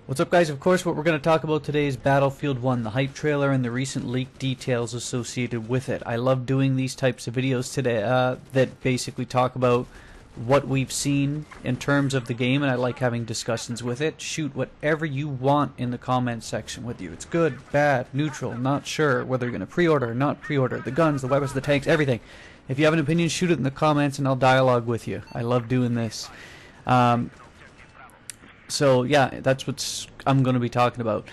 What's up, guys? Of course, what we're going to talk about today is Battlefield 1, the hype trailer, and the recent leaked details associated with it. I love doing these types of videos today that basically talk about what we've seen in terms of the game, and I like having discussions with it. Shoot whatever you want in the comments section with you. It's good, bad, neutral, not sure, whether you're going to pre-order or not pre-order, the guns, the weapons, the tanks, everything. If you have an opinion, shoot it in the comments and I'll dialogue with you. I love doing this. So yeah, that's what I'm going to be talking about.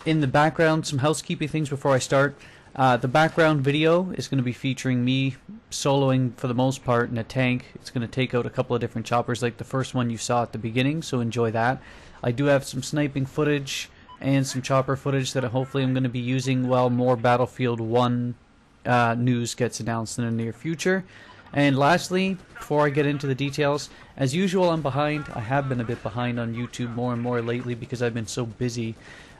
In the background, some housekeeping things before I start. The background video is going to be featuring me soloing for the most part in a tank. It's going to take out a couple of different choppers like the first one you saw at the beginning, so enjoy that. I do have some sniping footage and some chopper footage that hopefully I'm going to be using while more Battlefield 1 news gets announced in the near future. And lastly, before I get into the details, as usual I'm behind. I have been a bit behind on YouTube more and more lately because I've been so busy.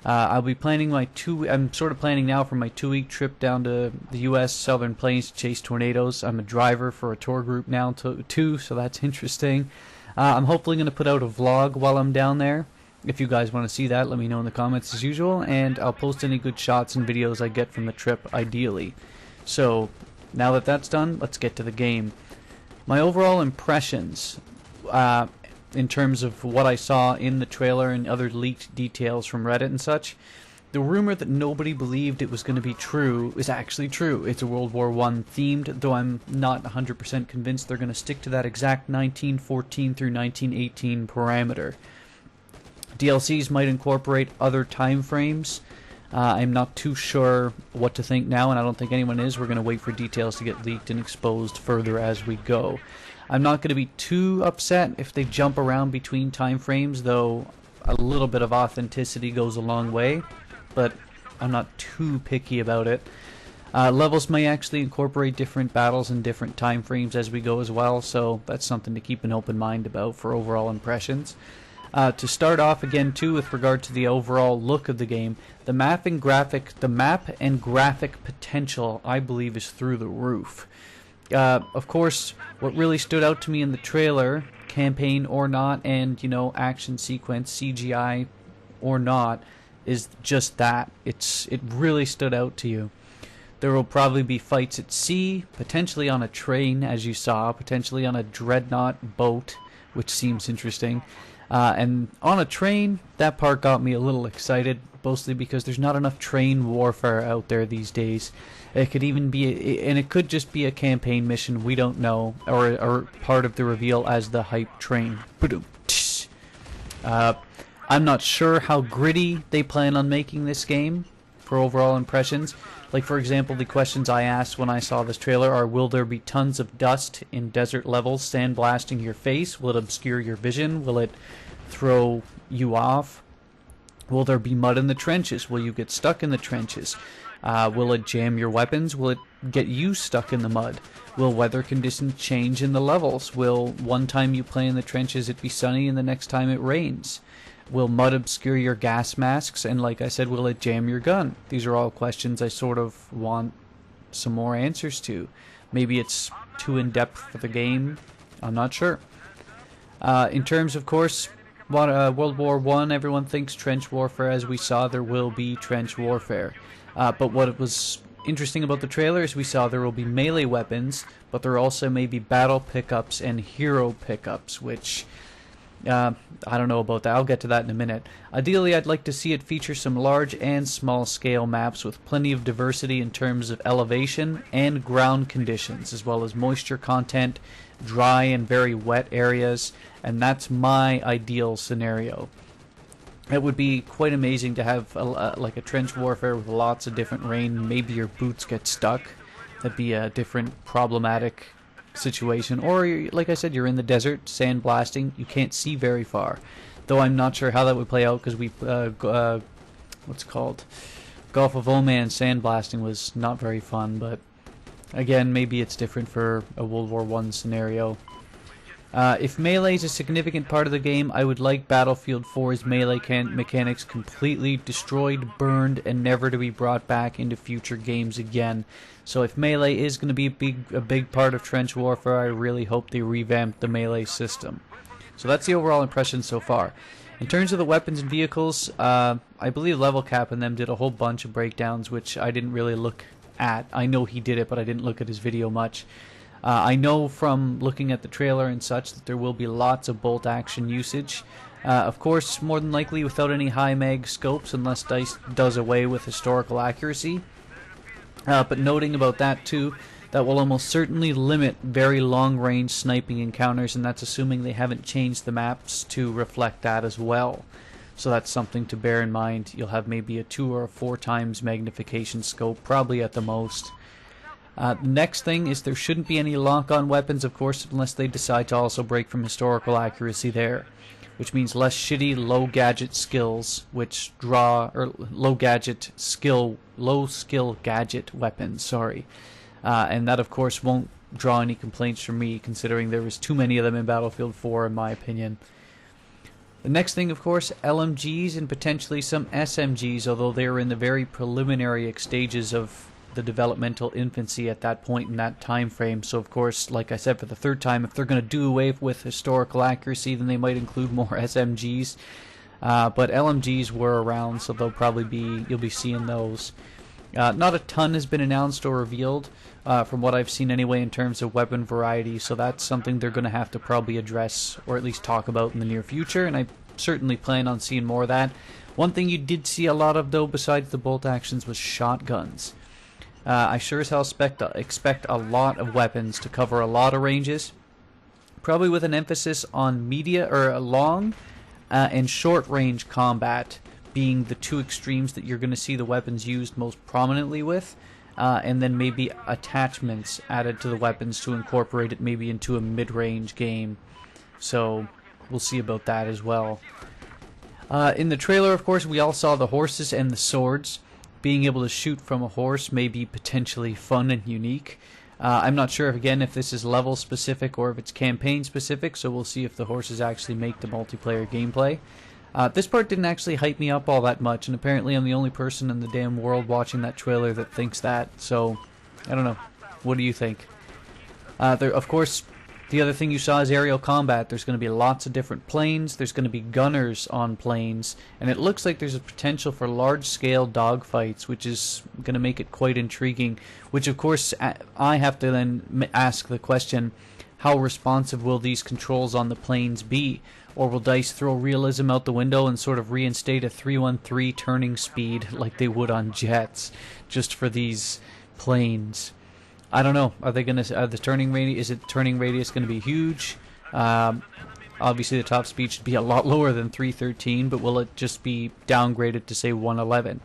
I'll be planning I'm sort of planning now for my 2-week trip down to the US Southern Plains to chase tornadoes. I'm a driver for a tour group now too, so that's interesting. I'm hopefully going to put out a vlog while I'm down there. If you guys want to see that, let me know in the comments as usual, and I'll post any good shots and videos I get from the trip, ideally. So, now that that's done, let's get to the game. My overall impressions, in terms of what I saw in the trailer and other leaked details from Reddit and such, the rumor that nobody believed it was going to be true is actually true. It's a World War I themed, though I'm not 100% convinced they're going to stick to that exact 1914 through 1918 parameter. DLCs might incorporate other time frames. I'm not too sure what to think now, and I don't think anyone is. We're going to wait for details to get leaked and exposed further as we go. I'm not going to be too upset if they jump around between time frames, though a little bit of authenticity goes a long way, but I'm not too picky about it. Levels may actually incorporate different battles and different time frames as we go as well, so that's something to keep an open mind about for overall impressions. To start off again too, with regard to the overall look of the game, the map and graphic potential, I believe, is through the roof. Of course, what really stood out to me in the trailer, campaign or not, and action sequence, CGI or not, is just that. It really stood out to you. There will probably be fights at sea, potentially on a train, as you saw, potentially on a dreadnought boat, which seems interesting. And on a train, that part got me a little excited, mostly because there's not enough train warfare out there these days. It could even be, and it could just be a campaign mission, we don't know, or part of the reveal as the hype train. I'm not sure how gritty they plan on making this game for overall impressions. Like, for example, the questions I asked when I saw this trailer are, will there be tons of dust in desert levels sandblasting your face? Will it obscure your vision? Will it throw you off? Will there be mud in the trenches? Will you get stuck in the trenches? Will it jam your weapons? Will it get you stuck in the mud? Will weather conditions change in the levels? Will one time you play in the trenches it be sunny and the next time it rains? Will mud obscure your gas masks? And like I said, will it jam your gun? These are all questions I sort of want some more answers to. Maybe it's too in-depth for the game. I'm not sure. In terms, of course, World War I, everyone thinks trench warfare. As we saw, there will be trench warfare. But what was interesting about the trailer is we saw there will be melee weapons, but there also may be battle pickups and hero pickups, which I don't know about that. I'll get to that in a minute. Ideally, I'd like to see it feature some large and small scale maps with plenty of diversity in terms of elevation and ground conditions, as well as moisture content, dry and very wet areas, and that's my ideal scenario. It would be quite amazing to have like a trench warfare with lots of different rain. Maybe your boots get stuck. That'd be a different problematic situation. Or, like I said, you're in the desert, sandblasting, you can't see very far. Though I'm not sure how that would play out, because what's it called? Gulf of Oman sandblasting was not very fun, but again, maybe it's different for a World War I scenario. If melee is a significant part of the game, I would like Battlefield 4's melee mechanics completely destroyed, burned, and never to be brought back into future games again. So if melee is going to be a big part of trench warfare, I really hope they revamp the melee system. So that's the overall impression so far. In terms of the weapons and vehicles, I believe Level Cap and them did a whole bunch of breakdowns, which I didn't really look at. I know he did it, but I didn't look at his video much. I know from looking at the trailer and such that there will be lots of bolt action usage. Of course, more than likely without any high mag scopes, unless DICE does away with historical accuracy. But noting about that too, that will almost certainly limit very long-range sniping encounters, and that's assuming they haven't changed the maps to reflect that as well. So that's something to bear in mind. You'll have maybe a 2 or 4 times magnification scope, probably at the most. The next thing is there shouldn't be any lock-on weapons, of course, unless they decide to also break from historical accuracy there, which means less shitty low gadget skills, which draw, or low skill gadget weapons, sorry. And that, of course, won't draw any complaints from me, considering there was too many of them in Battlefield 4, in my opinion. The next thing, of course, LMGs and potentially some SMGs, although they are in the very preliminary stages of the developmental infancy at that point in that time frame. So, of course, like I said for the third time, if they're going to do away with historical accuracy, then they might include more SMGs. But LMGs were around, so they'll probably be, you'll be seeing those. Not a ton has been announced or revealed, from what I've seen anyway, in terms of weapon variety, so that's something they're going to have to probably address, or at least talk about in the near future, and I certainly plan on seeing more of that. One thing you did see a lot of, though, besides the bolt actions, was shotguns. I sure as hell expect a lot of weapons to cover a lot of ranges, probably with an emphasis on long and short range combat being the two extremes that you're going to see the weapons used most prominently with, and then maybe attachments added to the weapons to incorporate it maybe into a mid-range game. So we'll see about that as well. In the trailer, of course, we all saw the horses and the swords. Being able to shoot from a horse may be potentially fun and unique. I'm not sure, if this is level specific or if it's campaign specific, so we'll see if the horses actually make the multiplayer gameplay. This part didn't actually hype me up all that much, and apparently I'm the only person in the damn world watching that trailer that thinks that, so I don't know. What do you think? Of course, the other thing you saw is aerial combat. There's going to be lots of different planes, there's going to be gunners on planes, and it looks like there's a potential for large-scale dogfights, which is going to make it quite intriguing, which of course I have to then ask the question, how responsive will these controls on the planes be? Or will DICE throw realism out the window and sort of reinstate a 313 turning speed like they would on jets, just for these planes? I don't know. Are they going to? The turning radius? Is it turning radius going to be huge? Obviously, the top speed should be a lot lower than 313, but will it just be downgraded to say 111?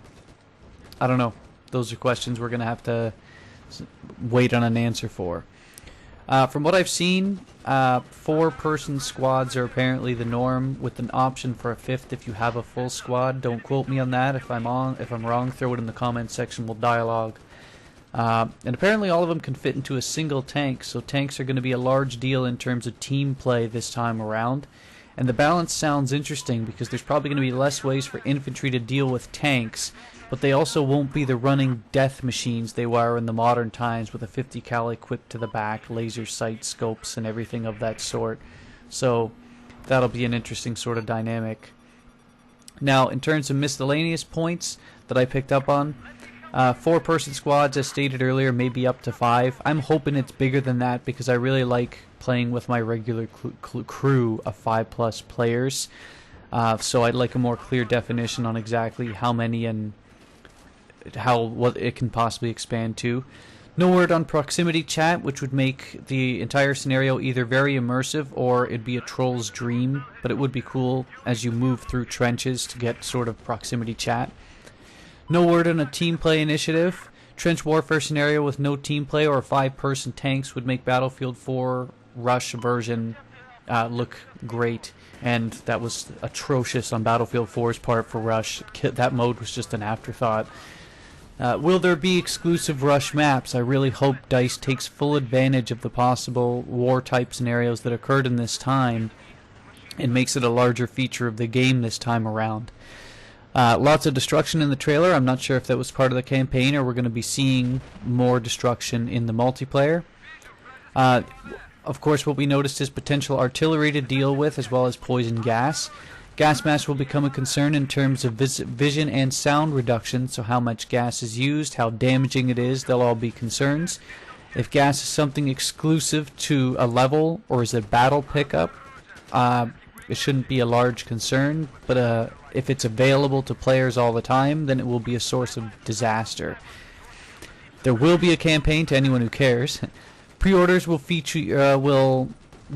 I don't know. Those are questions we're going to have to wait on an answer for. From what I've seen, 4-person squads are apparently the norm, with an option for a 5th if you have a full squad. Don't quote me on that. If I'm wrong, throw it in the comments section. We'll dialogue. And apparently all of them can fit into a single tank, so tanks are going to be a large deal in terms of team play this time around. And the balance sounds interesting because there's probably going to be less ways for infantry to deal with tanks, but they also won't be the running death machines they were in the modern times with a 50 cal equipped to the back, laser sight scopes and everything of that sort. So that'll be an interesting sort of dynamic. Now, in terms of miscellaneous points that I picked up on, 4-person squads, as stated earlier, maybe up to 5. I'm hoping it's bigger than that because I really like playing with my regular crew of 5+ players. So I'd like a more clear definition on exactly how many and what it can possibly expand to. No word on proximity chat, which would make the entire scenario either very immersive or it'd be a troll's dream, but it would be cool as you move through trenches to get sort of proximity chat. No word on a team play initiative. Trench warfare scenario with no team play or 5-person tanks would make Battlefield 4 Rush version look great, and that was atrocious on Battlefield 4's part for Rush. That mode was just an afterthought. Will there be exclusive Rush maps? I really hope DICE takes full advantage of the possible war-type scenarios that occurred in this time and makes it a larger feature of the game this time around. Lots of destruction in the trailer. I'm not sure if that was part of the campaign or we're going to be seeing more destruction in the multiplayer. Of course, what we noticed is potential artillery to deal with, as well as poison gas. Gas mask will become a concern in terms of vision and sound reduction, so how much gas is used, how damaging it is, they'll all be concerns. If gas is something exclusive to a level, or is it battle pickup, it shouldn't be a large concern, but if it's available to players all the time, then it will be a source of disaster. There will be a campaign to anyone who cares. Pre-orders will will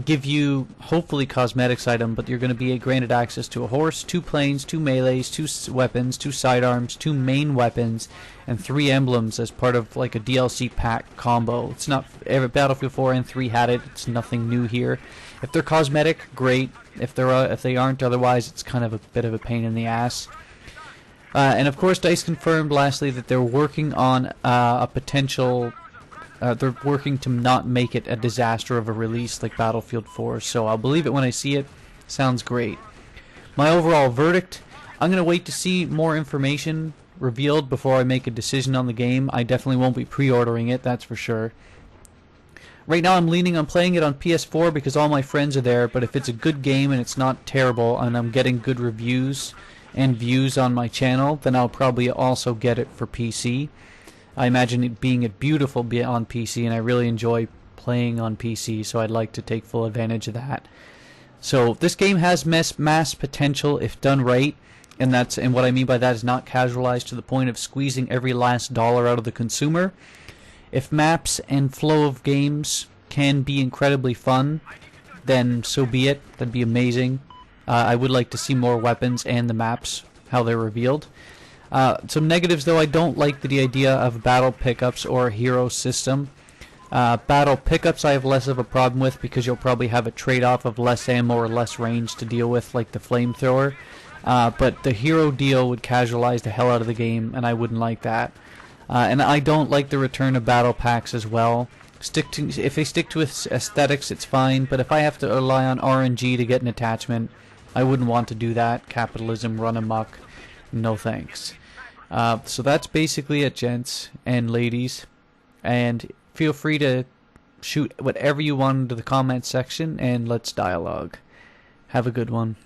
give you, hopefully, cosmetics item, but you're going to be granted access to a horse, 2 planes, 2 melees, 2 weapons, 2 sidearms, 2 main weapons, and 3 emblems as part of like a DLC pack combo. It's not every Battlefield 4 and 3 had it. It's nothing new here. If they're cosmetic, great. If they aren't, otherwise, it's kind of a bit of a pain in the ass. And of course, DICE confirmed lastly that they're working on a potential. They're working to not make it a disaster of a release like Battlefield 4, so I'll believe it when I see it. Sounds great. My overall verdict, I'm going to wait to see more information revealed before I make a decision on the game. I definitely won't be pre-ordering it, that's for sure. Right now I'm leaning on playing it on PS4 because all my friends are there, but if it's a good game and it's not terrible and I'm getting good reviews and views on my channel, then I'll probably also get it for PC. I imagine it being beautiful on PC, and I really enjoy playing on PC, so I'd like to take full advantage of that. So this game has mass potential if done right, and what I mean by that is not casualized to the point of squeezing every last dollar out of the consumer. If maps and flow of games can be incredibly fun, then so be it. That'd be amazing. I would like to see more weapons and the maps, how they're revealed. Some negatives, though, I don't like the idea of battle pickups or a hero system. Battle pickups I have less of a problem with because you'll probably have a trade-off of less ammo or less range to deal with, like the flamethrower. But the hero deal would casualize the hell out of the game, and I wouldn't like that. And I don't like the return of battle packs as well. If they stick to aesthetics, it's fine, but if I have to rely on RNG to get an attachment, I wouldn't want to do that. Capitalism run amok. No thanks. So that's basically it, gents and ladies. And feel free to shoot whatever you want into the comment section, and let's dialogue. Have a good one.